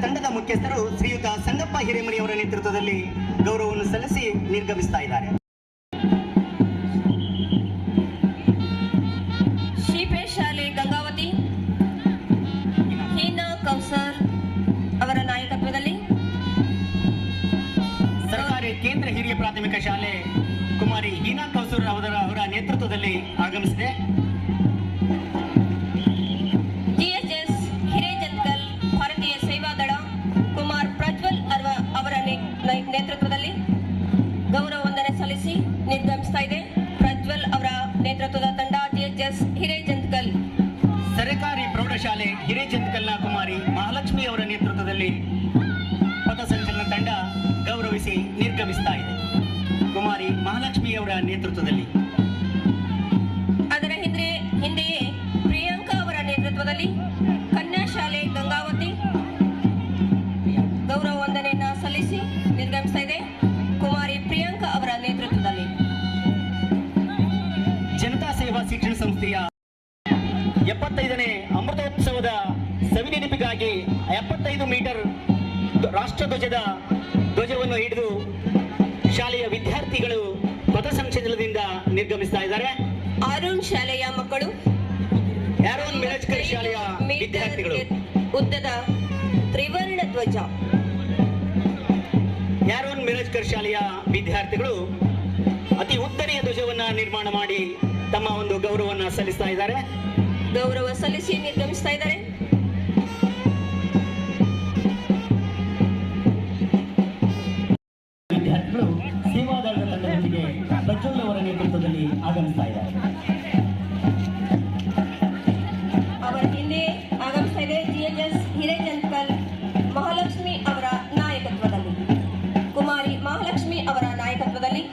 ತಂಡದ ಮುಖ್ಯಸ್ಥರು ಶ್ರೀಯುತ ಸಂಗಪ್ಪ ಹಿರೇಮನಿ ಅವರ ನೇತೃತ್ವದಲ್ಲಿ ಗೌರವವನ್ನು ಸಲ್ಲಿಸಿ ನಿರ್ಗಮಿಸ್ತಾ ಇದ್ದಾರೆ. ಶಾಲೆ ಗಂಗಾವತಿ ಹೀನಾ ಕೌಸರ್ ಅವರ ನಾಯಕತ್ವದಲ್ಲಿ ಸರ್ಕಾರಿ ಕೇಂದ್ರ ಹಿರಿಯ ಪ್ರಾಥಮಿಕ ಶಾಲೆ ಕುಮಾರಿ ಹೀನಾ ಕೌಸರ್ ಅವರ ನೇತೃತ್ವದಲ್ಲಿ ಆಗಮಿಸಿದೆ. ಜಿಎಚ್ಎಸ್ ಹಿರೇಜಂತ್ಕಲ್ ಭಾರತೀಯ ಸೇವಾದಳ ಕುಮಾರ್ ಪ್ರಜ್ವಲ್ ಅವರ ನೇತೃತ್ವದಲ್ಲಿ ಗೌರವ ವಂದನೆ ಸಲ್ಲಿಸಿ ನಿರ್ಗಮಿಸ್ತಾ ಇದೆ. ಪ್ರಜ್ವಲ್ ಅವರ ನೇತೃತ್ವದ ತಂಡ ಜಿಎಚ್ಎಸ್ ಹಿರೇಜಂತ್ಕಲ್. ಸರ್ಕಾರಿ ಪ್ರೌಢಶಾಲೆ ಹಿರೇಜಂತ್ಕಲ್ನ ಕುಮಾರಿ ಮಹಾಲಕ್ಷ್ಮಿ ಅವರ ನೇತೃತ್ವದಲ್ಲಿ ಪಥಸಂಚಲನ ತಂಡ ಗೌರವಿಸಿ ನಿರ್ಗಮಿಸ್ತಾ ಇದೆ. ಕುಮಾರಿ ಮಹಾಲಕ್ಷ್ಮಿ ಅವರ ನೇತೃತ್ವದಲ್ಲಿ. ಅದರ ಹಿಂದೆಯೇ ಪ್ರಿಯಾಂಕಾ ಅವರ ನೇತೃತ್ವದಲ್ಲಿ ಕನ್ಯಾ ಶಾಲೆ ಗಂಗಾವತಿ ಗೌರವ ವಂದನೆಯನ್ನ ಸಲ್ಲಿಸಿ ನಿರ್ಗಮಿಸ್ತಾ ಇದೆ. ಕುಮಾರಿ ಪ್ರಿಯಾಂಕಾ ಅವರ ನೇತೃತ್ವದಲ್ಲಿ. ಜನತಾ ಸೇವಾ ಶಿಕ್ಷಣ ಸಂಸ್ಥೆಯ 75ನೇ ಅಮೃತೋತ್ಸವದ ಸವಿನೆನಪಿಗಾಗಿ 75 ಮೀಟರ್ ಧ್ವಜವನ್ನು ಹಿಡಿದು ಶಾಲೆಯ ವಿದ್ಯಾರ್ಥಿಗಳು ಪಥಸಂಚಲನದಿಂದ ನಿರ್ಗಮಿಸ್ತಾ ಇದ್ದಾರೆ. ಅರುಣ್ ಶಾಲೆಯ ಮಕ್ಕಳು, ಆರೋನ್ ಮಿರಜ್ಕರ್ ಶಾಲೆಯ ವಿದ್ಯಾರ್ಥಿಗಳು ಉದ್ದದ ತ್ರಿವರ್ಣ ಧ್ವಜ. ಆರೋನ್ ಮಿರಜ್ಕರ್ ಶಾಲೆಯ ವಿದ್ಯಾರ್ಥಿಗಳು ಅತಿ ಉದ್ದನೆಯ ಧ್ವಜವನ್ನ ನಿರ್ಮಾಣ ಮಾಡಿ ತಮ್ಮ ಒಂದು ಗೌರವವನ್ನು ಸಲ್ಲಿಸ್ತಾ ಇದ್ದಾರೆ. ಗೌರವ ಸಲ್ಲಿಸಿ ನಿರ್ಗಮಿಸ್ತಾ ಇದ್ದಾರೆ. ವಿದ್ಯಾರ್ಥಿಗಳು ಸೇವಾದಳದ ತಂಡದೊಂದಿಗೆ ಪ್ರಜ್ವಲ್ ಅವರ ನೇತೃತ್ವದಲ್ಲಿ ಆಗಮಿಸ್ತಾ ಇದ್ದಾರೆ. ಅವರ ಹಿಂದೆ ಆಗಮಿಸ್ತಾ ಇದೆ ಜಿಎಚ್ಎಸ್ ಹಿರೇಜಂತ್ಕಲ್ ಮಹಾಲಕ್ಷ್ಮಿ ಅವರ ನಾಯಕತ್ವದಲ್ಲಿ. ಕುಮಾರಿ ಮಹಾಲಕ್ಷ್ಮಿ ಅವರ ನಾಯಕತ್ವದಲ್ಲಿ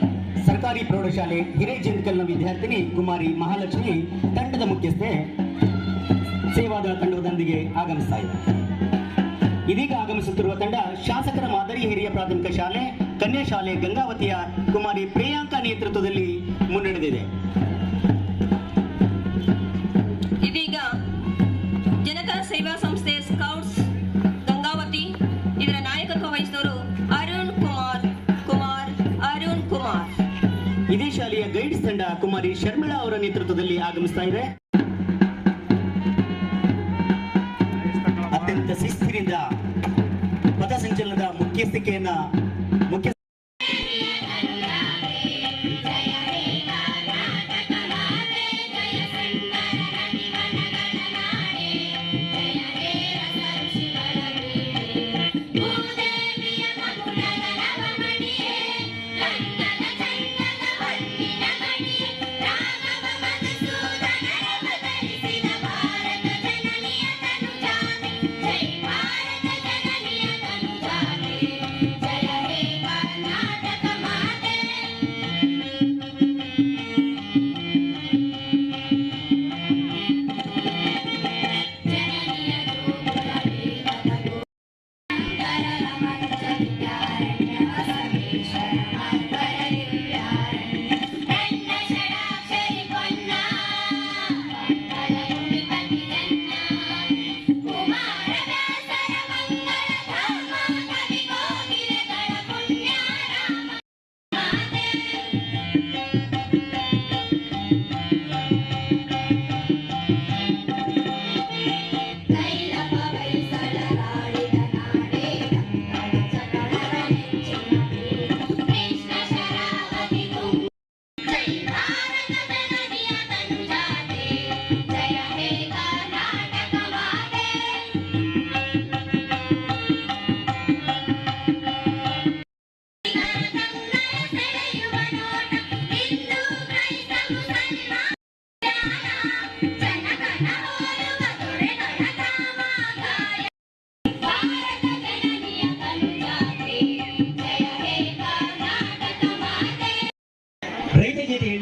ಸರ್ಕಾರಿ ಪ್ರೌಢಶಾಲೆ ಹಿರೇಜಂತ್ಕಲ್ನ ವಿದ್ಯಾರ್ಥಿನಿ ಕುಮಾರಿ ಮಹಾಲಕ್ಷ್ಮಿ ತಂಡದ ಮುಖ್ಯಸ್ಥೆ ಸೇವಾದಳ ತಂಡದೊಂದಿಗೆ ಆಗಮಿಸ್ತಾ ಇದೆ. ಇದೀಗ ಆಗಮಿಸುತ್ತಿರುವ ತಂಡ ಶಾಸಕರ ಮಾದರಿ ಹಿರಿಯ ಪ್ರಾಥಮಿಕ ಶಾಲೆ ಕನ್ಯಾ ಶಾಲೆ ಗಂಗಾವತಿಯ ಕುಮಾರಿ ಪ್ರಿಯಾಂಕಾ ನೇತೃತ್ವದಲ್ಲಿ ಮುನ್ನಡೆದಿದೆ. ಇದೀಗ ಜನತಾ ಸೇವಾ ಸಂಸ್ಥೆ ಸ್ಕೌಟ್ಸ್ ಗಂಗಾವತಿ ಇದರ ನಾಯಕತ್ವ ವಹಿಸಿದವರು ಅರುಣ್ ಕುಮಾರ್. ಇದೇ ಶಾಲೆಯ ಗೈಡ್ಸ್ ತಂಡ ಕುಮಾರಿ ಶರ್ಮಿಳಾ ಅವರ ನೇತೃತ್ವದಲ್ಲಿ ಆಗಮಿಸ್ತಾ ಇದೆ. ಅತ್ಯಂತ ಶಿಸ್ತಿನಿಂದ ಪಥಸಂಚಲನದ ಮುಖ್ಯಸ್ಥಿಕೆಯನ್ನ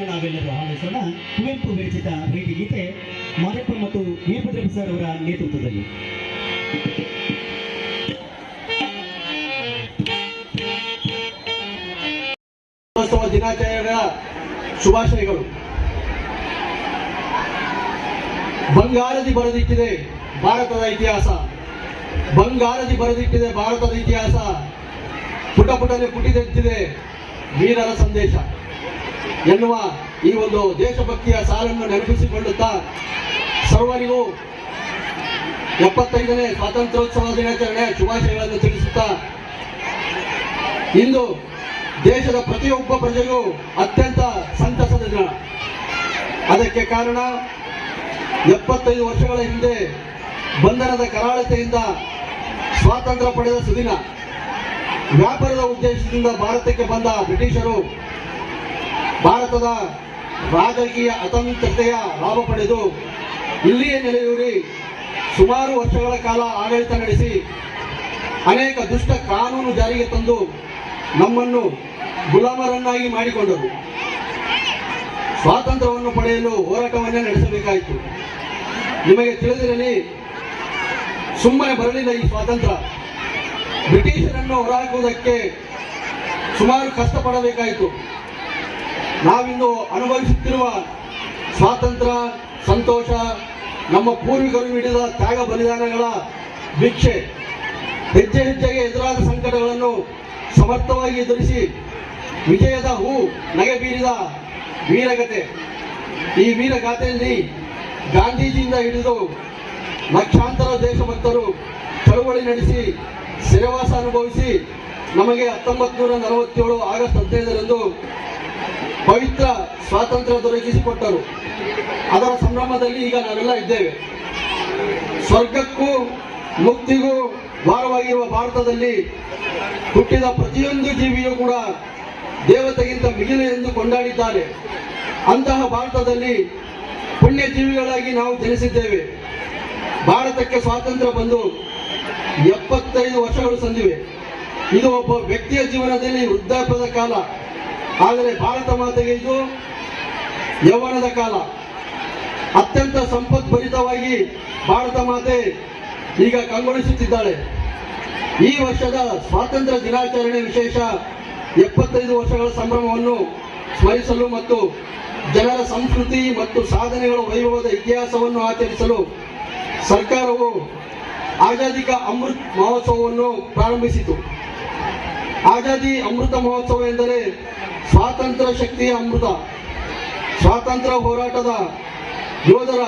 ನಾವೆಲ್ಲರೂ ಆಲಿಸೋಣ. ಕುವೆಂಪು ವಿರಚಿತ ಭೇಟಿ ಗೀತೆ ಮಾರಪ್ಪ ಮತ್ತು ವೀರಭದ್ರ ಸರ್ ಅವರ ನೇತೃತ್ವದಲ್ಲಿ. ದಿನಾಚರಣೆಯ ಶುಭಾಶಯಗಳು. ಬಂಗಾಳದಿ ಬರೆದಿಟ್ಟಿದೆ ಭಾರತದ ಇತಿಹಾಸ. ಬಂಗಾರದಿ ಬರೆದಿಟ್ಟಿದೆ ಭಾರತದ ಇತಿಹಾಸ, ಪುಟ ಪುಟನೆ ಪುಟಿದೆತ್ತಿದೆ ವೀರರ ಸಂದೇಶ ಎನ್ನುವ ಈ ಒಂದು ದೇಶಭಕ್ತಿಯ ಸಾಲನ್ನು ನೆನಪಿಸಿಕೊಳ್ಳುತ್ತಾ ಸರ್ವರಿಗೂ 75ನೇ ಸ್ವಾತಂತ್ರ್ಯೋತ್ಸವ ದಿನಾಚರಣೆ ಶುಭಾಶಯಗಳನ್ನು ತಿಳಿಸುತ್ತಾ, ಇಂದು ದೇಶದ ಪ್ರತಿಯೊಬ್ಬ ಪ್ರಜೆಗೂ ಅತ್ಯಂತ ಸಂತಸದ ದಿನ. ಅದಕ್ಕೆ ಕಾರಣ 75 ವರ್ಷಗಳ ಹಿಂದೆ ಬಂಧನದ ಕರಾಳತೆಯಿಂದ ಸ್ವಾತಂತ್ರ್ಯ ಪಡೆದ ಸುದಿನ. ವ್ಯಾಪಾರದ ಉದ್ದೇಶದಿಂದ ಭಾರತಕ್ಕೆ ಬಂದ ಬ್ರಿಟಿಷರು ಭಾರತದ ರಾಜಕೀಯ ಅತಂತ್ರತೆಯ ಲಾಭ ಪಡೆದು ಇಲ್ಲಿಯೇ ನೆಲೆಯೂರಿ ಸುಮಾರು ವರ್ಷಗಳ ಕಾಲ ಆಡಳಿತ ನಡೆಸಿ ಅನೇಕ ದುಷ್ಟ ಕಾನೂನು ಜಾರಿಗೆ ತಂದು ನಮ್ಮನ್ನು ಗುಲಾಮರನ್ನಾಗಿ ಮಾಡಿಕೊಂಡರು. ಸ್ವಾತಂತ್ರ್ಯವನ್ನು ಪಡೆಯಲು ಹೋರಾಟವನ್ನೇ ನಡೆಸಬೇಕಾಯಿತು. ನಿಮಗೆ ತಿಳಿದಿರಲಿ, ಸುಮ್ಮನೆ ಬರಲಿಲ್ಲ ಈ ಸ್ವಾತಂತ್ರ್ಯ. ಬ್ರಿಟಿಷರನ್ನು ಹೊರಹಾಕುವುದಕ್ಕೆ ಸುಮಾರು ಕಷ್ಟಪಡಬೇಕಾಯಿತು. ನಾವಿಂದು ಅನುಭವಿಸುತ್ತಿರುವ ಸ್ವಾತಂತ್ರ್ಯ, ಸಂತೋಷ ನಮ್ಮ ಪೂರ್ವಿಕರು ನೀಡಿದ ತ್ಯಾಗ ಬಲಿದಾನಗಳ ಭಿಕ್ಷೆ. ಹೆಜ್ಜೆ ಹೆಜ್ಜೆಗೆ ಎದುರಾದ ಸಂಕಟಗಳನ್ನು ಸಮರ್ಥವಾಗಿ ಎದುರಿಸಿ ವಿಜಯದ ಹೂ ನಗೆ ಬೀರಿದ ವೀರಗಾಥೆ. ಈ ವೀರಗಾಥೆಯಲ್ಲಿ ಗಾಂಧೀಜಿಯಿಂದ ಹಿಡಿದು ಲಕ್ಷಾಂತರ ದೇಶಭಕ್ತರು ಚಳುವಳಿ ನಡೆಸಿ ಸೆರೆವಾಸ ಅನುಭವಿಸಿ ನಮಗೆ 1947 ಆಗಸ್ಟ್ 15ರಂದು ಪವಿತ್ರ ಸ್ವಾತಂತ್ರ್ಯ ದೊರಕಿಸಿಕೊಟ್ಟರು. ಅದರ ಸಂಭ್ರಮದಲ್ಲಿ ಈಗ ನಾವೆಲ್ಲ ಇದ್ದೇವೆ. ಸ್ವರ್ಗಕ್ಕೂ ಮುಕ್ತಿಗೂ ಭಾರವಾಗಿರುವ ಭಾರತದಲ್ಲಿ ಹುಟ್ಟಿದ ಪ್ರತಿಯೊಂದು ಜೀವಿಯೂ ಕೂಡ ದೇವತೆಗಿಂತ ಮಿಗಿಲು ಎಂದು ಕೊಂಡಾಡಿದ್ದಾರೆ. ಅಂತಹ ಭಾರತದಲ್ಲಿ ಪುಣ್ಯ ಜೀವಿಗಳಾಗಿ ನಾವು ಜನಿಸಿದ್ದೇವೆ. ಭಾರತಕ್ಕೆ ಸ್ವಾತಂತ್ರ್ಯ ಬಂದು 75 ವರ್ಷಗಳು ಸಂದಿವೆ. ಇದು ಒಬ್ಬ ವ್ಯಕ್ತಿಯ ಜೀವನದಲ್ಲಿ ವೃದ್ಧಾಪ್ಯದ ಕಾಲ, ಆದರೆ ಭಾರತ ಮಾತೆಗೆ ಇದು ಯೌವನದ ಕಾಲ. ಅತ್ಯಂತ ಸಂಪದ್ಭರಿತವಾಗಿ ಭಾರತ ಮಾತೆ ಈಗ ಕಂಗೊಳಿಸುತ್ತಿದ್ದಾಳೆ. ಈ ವರ್ಷದ ಸ್ವಾತಂತ್ರ್ಯ ದಿನಾಚರಣೆ ವಿಶೇಷ 75 ವರ್ಷಗಳ ಸಂಭ್ರಮವನ್ನು ಸ್ಮರಿಸಲು ಮತ್ತು ಜನರ ಸಂಸ್ಕೃತಿ ಮತ್ತು ಸಾಧನೆಗಳ ವೈಭವದ ಇತಿಹಾಸವನ್ನು ಆಚರಿಸಲು ಸರ್ಕಾರವು ಆಜಾದಿ ಕಾ ಅಮೃತ್ ಮಹೋತ್ಸವವನ್ನು ಪ್ರಾರಂಭಿಸಿತು. ಆಜಾದಿ ಅಮೃತ ಮಹೋತ್ಸವ ಎಂದರೆ ಸ್ವಾತಂತ್ರ್ಯ ಶಕ್ತಿಯ ಅಮೃತ, ಸ್ವಾತಂತ್ರ್ಯ ಹೋರಾಟದ ಯೋಧರ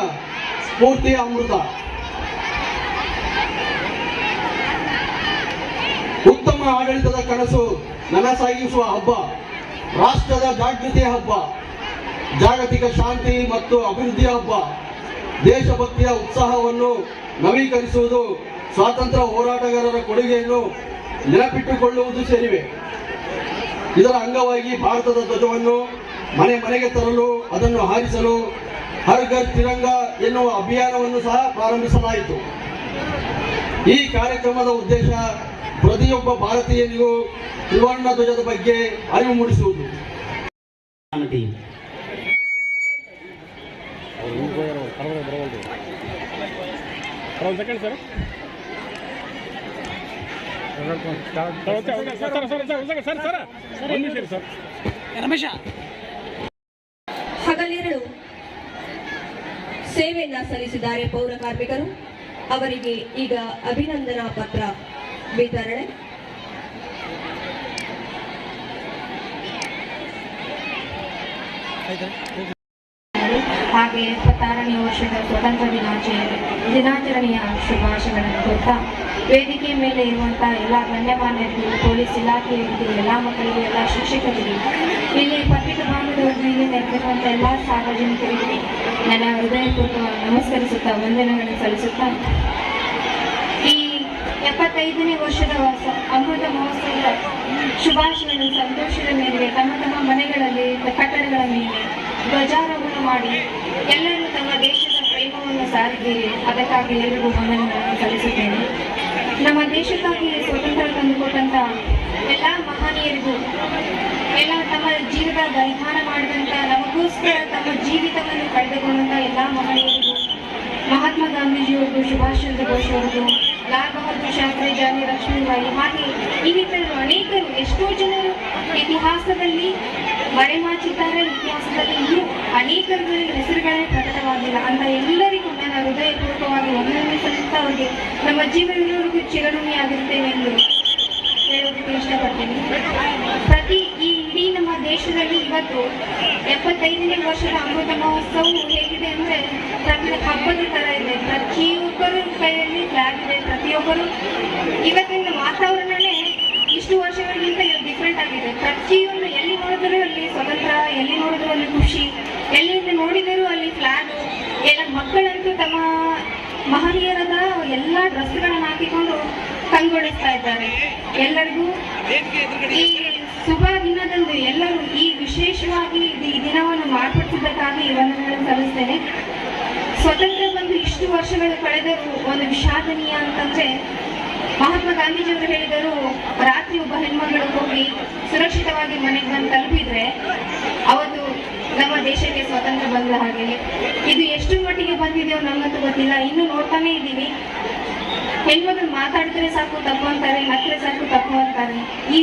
ಸ್ಫೂರ್ತಿಯ ಅಮೃತ. ಉತ್ತಮ ಆಡಳಿತದ ಕನಸು ನನಸಾಗಿಸುವ ಹಬ್ಬ, ರಾಷ್ಟ್ರದ ಜಾಗೃತಿಯ ಹಬ್ಬ, ಜಾಗತಿಕ ಶಾಂತಿ ಮತ್ತು ಅಭಿವೃದ್ಧಿಯ ಹಬ್ಬ. ದೇಶಭಕ್ತಿಯ ಉತ್ಸಾಹವನ್ನು ನವೀಕರಿಸುವುದು, ಸ್ವಾತಂತ್ರ್ಯ ಹೋರಾಟಗಾರರ ಕೊಡುಗೆಯನ್ನು ನೆನಪಿಟ್ಟುಕೊಳ್ಳುವುದು ಸೇರಿವೆ. ಇದರ ಅಂಗವಾಗಿ ಭಾರತದ ಧ್ವಜವನ್ನು ಮನೆ ಮನೆಗೆ ತರಲು, ಅದನ್ನು ಹಾರಿಸಲು ಹರ್ ಘರ್ ತಿರಂಗ ಎನ್ನುವ ಅಭಿಯಾನವನ್ನು ಸಹ ಪ್ರಾರಂಭಿಸಲಾಯಿತು. ಈ ಕಾರ್ಯಕ್ರಮದ ಉದ್ದೇಶ ಪ್ರತಿಯೊಬ್ಬ ಭಾರತೀಯನಿಗೂ ತ್ರಿವರ್ಣ ಧ್ವಜದ ಬಗ್ಗೆ ಅರಿವು ಮೂಡಿಸುವುದು. ಹಗಲಿರುಳು ಸೇವೆಯನ್ನ ಸಲ್ಲಿಸಿದ್ದಾರೆ ಪೌರ ಕಾರ್ಮಿಕರು. ಅವರಿಗೆ ಈಗ ಅಭಿನಂದನಾ ಪತ್ರ ವಿತರಣೆ. ಹಾಗೆ 76ನೇ ವರ್ಷದ ಸ್ವತಂತ್ರ ದಿನಾಚರಣೆಯ ಶುಭಾಶಯಗಳನ್ನು ಕೊಡ್ತಾ, ವೇದಿಕೆ ಮೇಲೆ ಇರುವಂತಹ ಎಲ್ಲ ಗಣ್ಯಮಾನ್ಯರಿಗೆ, ಪೊಲೀಸ್ ಇಲಾಖೆಯವರಿಗೆ, ಎಲ್ಲ ಮಕ್ಕಳಿಗೆ, ಎಲ್ಲ ಶಿಕ್ಷಕರಿಗೆ, ಇಲ್ಲಿ ಪತ್ರಿಕಾ ಬಾಂಧವರಿಗೆ, ನೆರೆದಿರುವಂಥ ಎಲ್ಲ ಸಾರ್ವಜನಿಕರಿಗೆ ನನ್ನ ಹೃದಯಪೂರ್ವಕ ನಮಸ್ಕರಿಸುತ್ತಾ, ವಂದನೆಗಳನ್ನು ಸಲ್ಲಿಸುತ್ತಾ, ಈ 75ನೇ ವರ್ಷದ ಅಮೃತ ಮಹೋತ್ಸವದ ಶುಭಾಶಯಗಳನ್ನು ಸಂತೋಷದ ಮೇರೆಗೆ ತಮ್ಮ ತಮ್ಮ ಮನೆಗಳಲ್ಲಿ, ಕಟ್ಟಡಗಳ ಮೇಲೆ ಧ್ವಜಾರೋಹಣ ಮಾಡಿ ಎಲ್ಲರೂ ತಮ್ಮ ದೇಶದ ಪ್ರೇಮವನ್ನು ಸಾರಿದ್ದೀರಿ. ಅದಕ್ಕಾಗಿ ಎಲ್ಲರಿಗೂ ವಂದನೆಗಳನ್ನು ಸಲ್ಲಿಸುತ್ತೇನೆ. ನಮ್ಮ ದೇಶಕ್ಕಾಗಿ ಸ್ವತಂತ್ರ ತಂದುಕೊಟ್ಟಂತ ಎಲ್ಲ ಮಹನೀಯರಿಗೂ, ಎಲ್ಲ ತಮ್ಮ ಜೀವದ ಬಲಿದಾನ ಮಾಡಿದಂಥ, ನಮಗೋಸ್ಕರ ತಮ್ಮ ಜೀವಿತವನ್ನು ಕಳೆದುಕೊಂಡಂಥ ಎಲ್ಲ ಮಹನೀಯರಿಗೂ, ಮಹಾತ್ಮ ಗಾಂಧೀಜಿಯವರಿಗೂ, ಸುಭಾಷ್ ಚಂದ್ರ ಬೋಸ್ ಅವರಿಗೂ, ಲಾಲ್ ಬಹದ್ದೂರ್ ಶಾಸ್ತ್ರಿ, ಜಾನಿ ಲಕ್ಷ್ಮೀಬಾಯಿ, ಹಾಗೆ ಇನ್ನಿತರರು ಅನೇಕರು, ಎಷ್ಟೋ ಜನರು ಇತಿಹಾಸದಲ್ಲಿ ಮರೆಮಾಚಿದ್ದಾರೆ. ಇತಿಹಾಸದಲ್ಲಿ ಇನ್ನೂ ಅನೇಕರ ಹೆಸರುಗಳೇ ಪ್ರಕಟವಾಗಿಲ್ಲ. ಅಂತ ಎಲ್ಲರಿಗೂ ನನ್ನ ಹೃದಯಪೂರ್ವಕವಾಗಿ ವಂದನೆ ಸಲ್ಲಿಸ್ತಾ, ಅವರಿಗೆ ನಮ್ಮ ನಮ್ಮ ಜೀವನವರೆಗೂ ಚಿರಋಣಿಯಾಗಿರುತ್ತೇವೆ ಎಂದು ಹೇಳೋದಕ್ಕೆ ಇಷ್ಟಪಡ್ತೇನೆ. ಈ ಇಡೀ ನಮ್ಮ ದೇಶದಲ್ಲಿ ಇವತ್ತು 75ನೇ ವರ್ಷದ ಅಮೃತ ಮಹೋತ್ಸವ ಹೇಗಿದೆ ಅಂದ್ರೆ ಹಬ್ಬದ ತರ ಇದೆ. ಪ್ರತಿಯೊಬ್ಬರ ಕೈಯಲ್ಲಿ ಫ್ಲಾಗ್ ಇದೆ. ಪ್ರತಿಯೊಬ್ಬರು ಇವತ್ತಿನ ವಾತಾವರಣನೇ ಇಷ್ಟು ವರ್ಷಗಳಿಗಿಂತ ಡಿಫ್ರೆಂಟ್ ಆಗಿದೆ. ಪ್ರತಿಯೊಂದು ಎಲ್ಲಿ ನೋಡಿದರೂ ಅಲ್ಲಿ ಸ್ವತಂತ್ರ, ಎಲ್ಲಿ ನೋಡಿದ್ರು ಅಲ್ಲಿ ಖುಷಿ, ಎಲ್ಲಿ ನೋಡಿದರೂ ಅಲ್ಲಿ ಫ್ಲಾಗ್. ಎಲ್ಲ ಮಕ್ಕಳಂತೂ ತಮ್ಮ ಮಹನೀಯರಾದ ಎಲ್ಲ ಡ್ರೆಸ್ಗಳನ್ನು ಹಾಕಿಕೊಂಡು ಕಂಗೊಳಿಸ್ತಾ ಇದ್ದಾರೆ. ಎಲ್ಲರಿಗೂ ಈ ಶುಭ ದಿನದಂದು ಎಲ್ಲರೂ ಈ ವಿಶೇಷವಾಗಿ ಈ ದಿನವನ್ನು ಮಾರ್ಪಡಿಸಿದ್ದಕ್ಕಾಗಿ ವಂದನೆಗಳನ್ನು ಸಲ್ಲಿಸ್ತೇನೆ. ಸ್ವತಂತ್ರ ಬಂದು ಇಷ್ಟು ವರ್ಷಗಳು ಕಳೆದರೂ ಒಂದು ವಿಷಾದನೀಯ ಅಂತಂದ್ರೆ, ಮಹಾತ್ಮ ಗಾಂಧೀಜಿಯವರು ಹೇಳಿದರು, ರಾತ್ರಿ ಒಬ್ಬ ಹೆಣ್ಮಗಳು ಹೋಗಿ ಸುರಕ್ಷಿತವಾಗಿ ಮನೆಗೆ ಬಂದು ತಲುಪಿದ್ರೆ ಅವತ್ತು ನಮ್ಮ ದೇಶಕ್ಕೆ ಸ್ವಾತಂತ್ರ್ಯ ಬಂದ ಹಾಗೆ. ಇದು ಎಷ್ಟು ಮಟ್ಟಿಗೆ ಬಂದಿದೆಯೋ ನಮಗಂತೂ ಗೊತ್ತಿಲ್ಲ. ಇನ್ನೂ ನೋಡ್ತಾನೆ ಇದ್ದೀವಿ. ಹೆಣ್ಮಗಳು ಮಾತಾಡಿದ್ರೆ ಸಾಕು ತಪ್ಪು ಅಂತಾರೆ, ನಕ್ಕರೆ ಸಾಕು ತಪ್ಪು ಅಂತಾರೆ. ಈ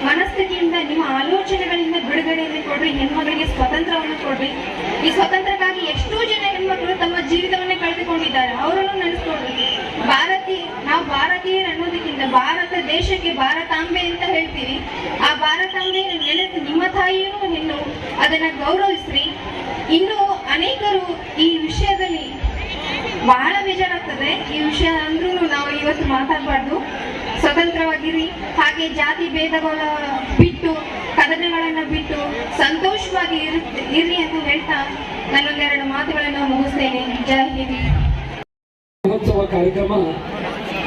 ಮನಸ್ಥಿತಿಯಿಂದ, ನಿಮ್ಮ ಆಲೋಚನೆಗಳಿಂದ ಬಿಡುಗಡೆಯನ್ನು ಕೊಡ್ರಿ. ಹೆಣ್ಮಗಳಿಗೆ ಸ್ವಾತಂತ್ರ್ಯವನ್ನು ಕೊಡ್ರಿ. ಈ ಸ್ವಾತಂತ್ರ್ಯಕ್ಕಾಗಿ ಎಷ್ಟೋ ಜನ ಹೆಣ್ಮಕ್ಳು ತಮ್ಮ ಜೀವಿತವನ್ನೇ ಕಳೆದುಕೊಂಡಿದ್ದಾರೆ. ಅವರನ್ನು ನೆನೆಸ್ಕೊಡ್ರಿ. ನಾವು ಭಾರತೀಯರು ಅನ್ನೋದಕ್ಕಿಂತ ಭಾರತ ದೇಶಕ್ಕೆ ಭಾರತಾಂಬೆ ಅಂತ ಹೇಳ್ತೀವಿ. ಆ ಭಾರತಾಂಬೆಯನ್ನು ನೆನೆಸಿ, ನಿಮ್ಮ ತಾಯಿಯೂ ಹೆಣ್ಣು, ಅದನ್ನ ಗೌರವಿಸ್ರಿ. ಇನ್ನು ಅನೇಕರು ಈ ವಿಷಯದಲ್ಲಿ ಬಹಳ ಬೇಜಾರಾಗ್ತದೆ. ಈ ವಿಷಯ ಅಂದ್ರೂ ನಾವು ಇವತ್ತು ಮಾತಾಡಬಾರ್ದು. ಸ್ವತಂತ್ರವಾಗಿರಿ. ಹಾಗೆ ಜಾತಿ ಭೇದಗಳ ಬಿಟ್ಟು, ಕದನಗಳನ್ನ ಬಿಟ್ಟು ಸಂತೋಷವಾಗಿ ಇರ್ರಿ ಅಂತ ಹೇಳ್ತಾ ನಾನೊಂದೆರಡು ಮಾತುಗಳನ್ನು ಮುಗಿಸ್ತೇನೆ. ಜೈ ಹಿಂದ್. ಮಹೋತ್ಸವ ಕಾರ್ಯಕ್ರಮ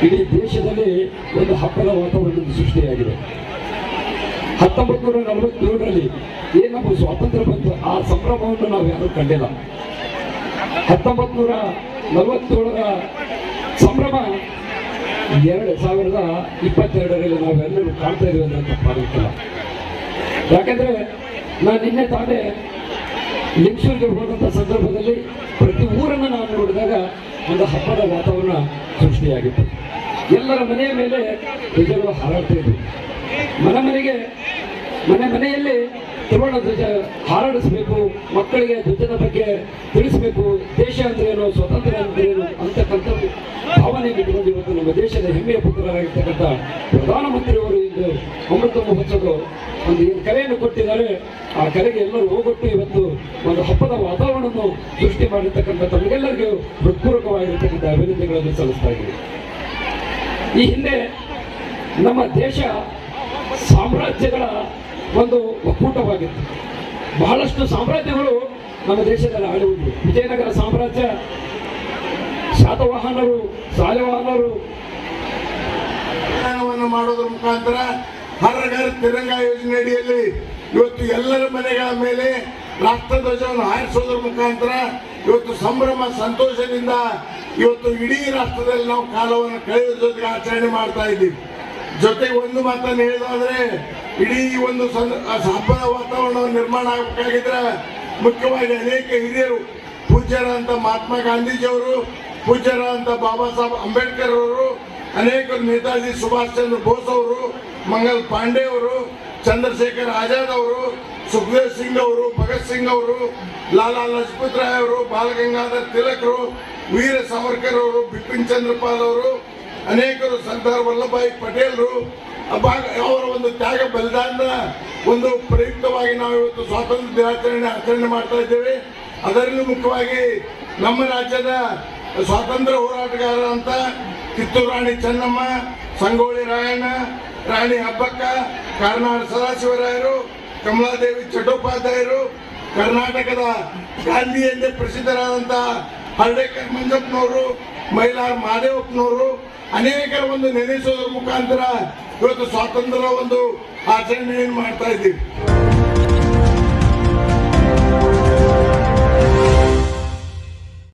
ಇಡೀ ದೇಶದಲ್ಲಿ ಒಂದು ಹಬ್ಬದ ವಾತಾವರಣ ಸೃಷ್ಟಿಯಾಗಿದೆ. 1947ರಲ್ಲಿ ಏನಪ್ಪ ಸ್ವಾತಂತ್ರ್ಯ ಬಂತು, ಆ ಸಂಭ್ರಮವನ್ನು ನಾವು ಯಾರೂ ಕಂಡಿಲ್ಲ. 1947ರ ಸಂಭ್ರಮ 2022ರಲ್ಲಿ ನಾವೆಲ್ಲರೂ ಕಾಣ್ತಾ ಇದ್ದೀವಿ ಅಂದ್ರೆ ತಪ್ಪಾಗಲಿಕ್ಕಿಲ್ಲ. ಯಾಕಂದ್ರೆ ನಾನು ನಿನ್ನೆ ತಾನೇ ಲಿಂಗಸೂರಿಗೆ ಹೋದಂಥ ಸಂದರ್ಭದಲ್ಲಿ ಪ್ರತಿ ಊರನ್ನು ನಾವು ನೋಡಿದಾಗ ಒಂದು ಹಬ್ಬದ ವಾತಾವರಣ ಸೃಷ್ಟಿಯಾಗಿತ್ತು. ಎಲ್ಲರ ಮನೆಯ ಮೇಲೆ ಧ್ವಜಗಳು ಹಾರಾಡ್ತಾ ಇದ್ವು. ಮನೆಯಲ್ಲಿ ತ್ರಿವರ್ಣ ಧ್ವಜ ಹಾರಾಡಿಸಬೇಕು, ಮಕ್ಕಳಿಗೆ ಧ್ವಜದ ಬಗ್ಗೆ ತಿಳಿಸಬೇಕು, ದೇಶ ಅಂದ್ರೆ ಏನು, ಸ್ವತಂತ್ರ ಅಂದ್ರೆ ಏನು ಅಂತಕ್ಕಂಥ ಭಾವನೆ ಇಟ್ಟುಕೊಂಡು ಇವತ್ತು ನಮ್ಮ ದೇಶದ ಹೆಮ್ಮೆಯ ಪುತ್ರರಾಗಿರ್ತಕ್ಕಂಥ ಪ್ರಧಾನಮಂತ್ರಿಯವರು ಇಂದು ಅಮೃತ ಮಹೋತ್ಸವದ ಒಂದು ಏನು ಕರೆಯನ್ನು ಕೊಟ್ಟಿದ್ದಾರೆ, ಆ ಕರೆಗೆ ಎಲ್ಲರೂ ಹೋಗೊಟ್ಟು ಇವತ್ತು ಒಂದು ಹಬ್ಬದ ವಾತಾವರಣವನ್ನು ಸೃಷ್ಟಿ ಮಾಡಿರ್ತಕ್ಕಂಥ ತಮಗೆಲ್ಲರಿಗೂ ಹೃತ್ಪೂರ್ವಕವಾಗಿರ್ತಕ್ಕಂಥ ಅಭಿನಂದನೆಗಳನ್ನು ಸಲ್ಲಿಸ್ತಾ ಇದ್ದೀವಿ. ಈ ಹಿಂದೆ ನಮ್ಮ ದೇಶ ಸಾಮ್ರಾಜ್ಯಗಳ ಒಂದು ಒಕ್ಕೂಟವಾಗಿತ್ತು. ಬಹಳಷ್ಟು ಸಾಮ್ರಾಜ್ಯಗಳು ನಮ್ಮ ದೇಶದಲ್ಲಿ ಆಳುವುದು. ವಿಜಯನಗರ ಸಾಮ್ರಾಜ್ಯ, ಶಾತವಾಹನರು, ಶಾಲಿವಾಹನರು ಮಾಡೋದ್ರ ಮುಖಾಂತರ ಹರ್ ಘರ್ ತಿರಂಗ ಯೋಜನೆ ಅಡಿಯಲ್ಲಿ ಇವತ್ತು ಎಲ್ಲರ ಮನೆಗಳ ಮೇಲೆ ರಾಷ್ಟ್ರಧ್ವಜವನ್ನು ಹಾರಿಸೋದ್ರ ಮುಖಾಂತರ ಇವತ್ತು ಸಂಭ್ರಮ ಸಂತೋಷದಿಂದ ಇವತ್ತು ಇಡೀ ರಾಷ್ಟ್ರದಲ್ಲಿ ನಾವು ಕಾಲವನ್ನು ಕಳೆಯುವ ಜೊತೆಗೆ ಆಚರಣೆ ಮಾಡ್ತಾ ಇದ್ದೀವಿ. ಜೊತೆಗೆ ಒಂದು ಮಾತನ್ನು ಹೇಳೋದಾದ್ರೆ, ಇಡೀ ಒಂದು ಹಬ್ಬದ ವಾತಾವರಣವನ್ನು ನಿರ್ಮಾಣ ಆಗಬೇಕಾಗಿದ್ರೆ ಮುಖ್ಯವಾಗಿ ಅನೇಕ ಹಿರಿಯರು, ಪೂಜ್ಯರಾದಂಥ ಮಹಾತ್ಮ ಗಾಂಧೀಜಿಯವರು, ಪೂಜ್ಯರಾದಂಥ ಬಾಬಾ ಸಾಹೇಬ್ ಅಂಬೇಡ್ಕರ್ ಅವರು, ಅನೇಕ ನೇತಾಜಿ ಸುಭಾಷ್ ಚಂದ್ರ ಬೋಸ್ ಅವರು, ಮಂಗಲ್ ಪಾಂಡೆ ಅವರು, ಚಂದ್ರಶೇಖರ್ ಆಜಾದ್ ಅವರು, ಸುಖದೇವ್ ಸಿಂಗ್ ಅವರು, ಭಗತ್ ಸಿಂಗ್ ಅವರು, ಲಾಲಾ ಲಜಪತ್ ರಾಯ್ ಅವರು, ಬಾಲಗಂಗಾಧರ್ ತಿಲಕರು, ವೀರ ಸಾವರ್ಕರ್ ಅವರು, ಬಿಪಿನ್ ಚಂದ್ರಪಾಲ್ ಅವರು, ಅನೇಕರು, ಸರ್ದಾರ್ ವಲ್ಲಭಾಯಿ ಪಟೇಲ್ರು, ಅವರ ಒಂದು ತ್ಯಾಗ ಬಲಿದಾನದ ಒಂದು ಪ್ರಯುಕ್ತವಾಗಿ ನಾವು ಇವತ್ತು ಸ್ವಾತಂತ್ರ್ಯ ದಿನಾಚರಣೆ ಆಚರಣೆ ಮಾಡ್ತಾ ಇದ್ದೇವೆ. ಅದರಲ್ಲೂ ಮುಖ್ಯವಾಗಿ ನಮ್ಮ ರಾಜ್ಯದ ಸ್ವಾತಂತ್ರ್ಯ ಹೋರಾಟಗಾರರಂತ ಕಿತ್ತೂರು ರಾಣಿ ಚೆನ್ನಮ್ಮ, ಸಂಗೊಳ್ಳಿ ರಾಯಣ್ಣ, ರಾಣಿ ಹಬ್ಬಕ್ಕ, ಕಾರ್ನಾಡ್ ಸದಾಶಿವರಾಯರು, ಕಮಲಾದೇವಿ ಚಟ್ಟೋಪಾಧ್ಯಾಯರು, ಕರ್ನಾಟಕದ ಗಾಂಧಿ ಎಂದೇ ಪ್ರಸಿದ್ಧರಾದಂಥ ಹರ್ಡೇಕರ್ ಮಂಜಪ್ಪನವರು, ಮೈಲಾರ್ ಮಹದೇವಪ್ಪನವರು, ಅನೇಕರ ಒಂದು ನೆನೆಸೋದ್ರ ಮುಖಾಂತರ ಇವತ್ತು ಸ್ವಾತಂತ್ರ್ಯ ಒಂದು ಆಚರಣೆಯನ್ನು ಮಾಡ್ತಾ ಇದ್ದೀವಿ.